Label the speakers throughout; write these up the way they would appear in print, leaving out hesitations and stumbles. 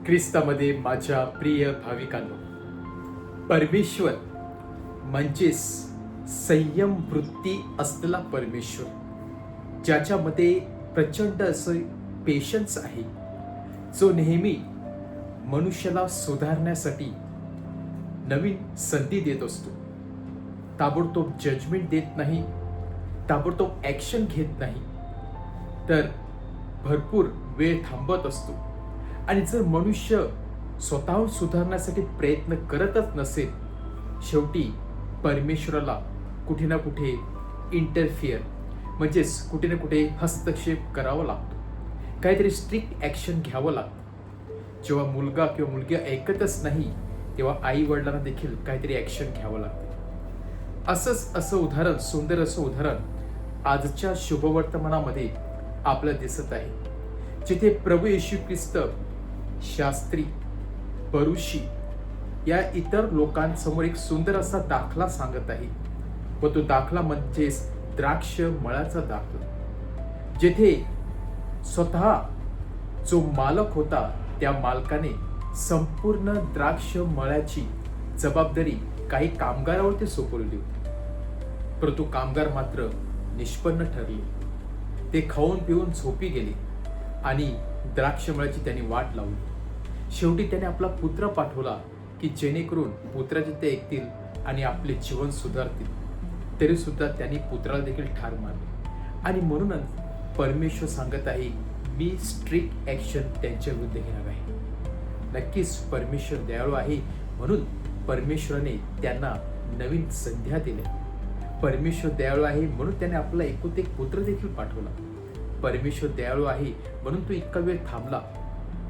Speaker 1: ख्रिस्तामध्ये माझ्या प्रिय भाविकांनो, परमेश्वर म्हणजेच संयम वृत्ती असलेला परमेश्वर, ज्याच्यामध्ये प्रचंड असं पेशन्स आहे, जो नेहमी मनुष्याला सुधारण्यासाठी नवीन संधी देत असतो. ताबडतोब जजमेंट देत नाही, ताबडतोब ॲक्शन घेत नाही, तर भरपूर वेळ थांबत असतो. आणि जर मनुष्य स्वतःहून सुधारण्यासाठी प्रयत्न करतच नसेल, शेवटी परमेश्वराला कुठे ना कुठे इंटरफिअर म्हणजेच कुठे ना कुठे हस्तक्षेप करावा लागतो, काहीतरी स्ट्रिक्ट ॲक्शन घ्यावं लागतं. जेव्हा मुलगा किंवा मुलगी ऐकतच नाही, तेव्हा आई वडिलांना देखील काहीतरी ॲक्शन घ्यावं लागते. असं उदाहरण, सुंदर असं उदाहरण आजच्या शुभवर्तमानामध्ये आपल्याला दिसत आहे, जिथे प्रभू येशू ख्रिस्त शास्त्री, परुषी या इतर लोकांसमोर एक सुंदर असा दाखला सांगत आहे, व तो दाखला म्हणजेच द्राक्ष मळाचा दाखला, जेथे स्वतः जो मालक होता त्या मालकाने संपूर्ण द्राक्ष मळाची जबाबदारी काही कामगारावरती सोपवली होती. परंतु कामगार मात्र निष्पन्न ठरले. ते खाऊन पिऊन झोपी गेले आणि द्राक्षमळाची त्यांनी वाट लावली. शेवटी त्याने आपला पुत्र पाठवला की जेणेकरून पुत्राचे ते ऐकतील आणि आपले जीवन सुधारतील. तरी सुद्धा त्यांनी पुत्राला देखील ठार मारले. आणि म्हणूनच परमेश्वर सांगत आहे, मी स्ट्रिक्ट ॲक्शन त्यांच्या विरुद्ध घेणार आहे. नक्कीच परमेश्वर दयाळू आहे, म्हणून परमेश्वराने त्यांना नवीन संध्या दिल्या. परमेश्वर दयाळू आहे, म्हणून त्याने आपला एकुलता एक पुत्र देखील पाठवला. परमेश्वर दयाळू आहे, म्हणून तो इतका वेळ थांबला.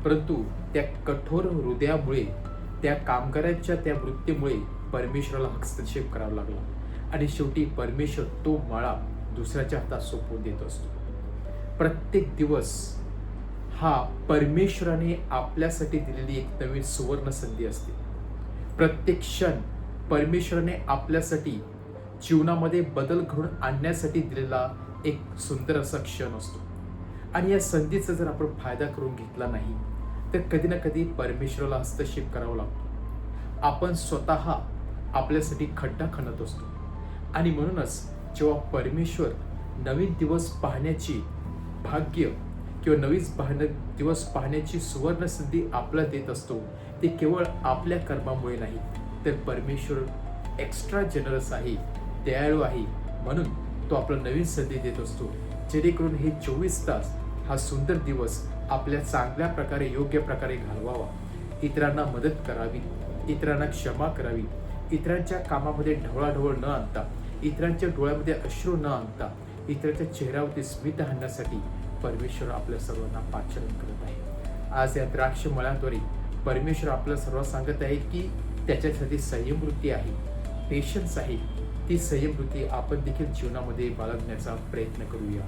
Speaker 1: परंतु त्या कठोर हृदयामुळे, त्या कामगारांच्या त्या वृत्तीमुळे परमेश्वराला हस्तक्षेप करावा लागला. आणि शेवटी परमेश्वर तो मळा दुसऱ्याच्या हातात सोपवून देत असतो. प्रत्येक दिवस हा परमेश्वराने आपल्यासाठी दिलेली एक नवीन सुवर्ण संधी असते. प्रत्येक क्षण परमेश्वराने आपल्यासाठी जीवनामध्ये बदल घडून आणण्यासाठी दिलेला एक सुंदर असा क्षण असतो. आणि या संधीचा जर आपण फायदा करून घेतला नाही, तर कधी ना कधी परमेश्वराला हस्तक्षेप करावा लागतो. आपण स्वतः आपल्यासाठी खड्डा खणत असतो. आणि म्हणूनच जेव्हा परमेश्वर नवीन दिवस पाहण्याची भाग्य किंवा नवीन दिवस पाहण्याची सुवर्ण संधी आपल्याला देत असतो, ते केवळ आपल्या कर्मामुळे नाही, तर परमेश्वर एक्स्ट्रा जनरस आहे, दयाळू आहे, म्हणून तो आपला नवीन संधी देत असतो, जेणेकरून हे 24 तास हा सुंदर दिवस आपल्या चांगल्या प्रकारे, योग्य प्रकारे घालवावा. इतरांना मदत करावी, इतरांना क्षमा करावी, इतरांच्या कामामध्ये ढवळाढवळ न आणता, इतरांच्या डोळ्यामध्ये अश्रू न आणता, इतरांच्या चेहऱ्यावरती स्मित आणण्यासाठी परमेश्वर आपल्या सर्वांना पाचारण करत आहे. आज या द्राक्ष मळाद्वारे परमेश्वर आपल्या सर्व सांगत आहे की त्याच्यासाठी संयमवृत्ती आहे, पेशन्स आहे. ती संयमवृत्ती आपण देखील जीवनामध्ये बाळगण्याचा प्रयत्न करूया.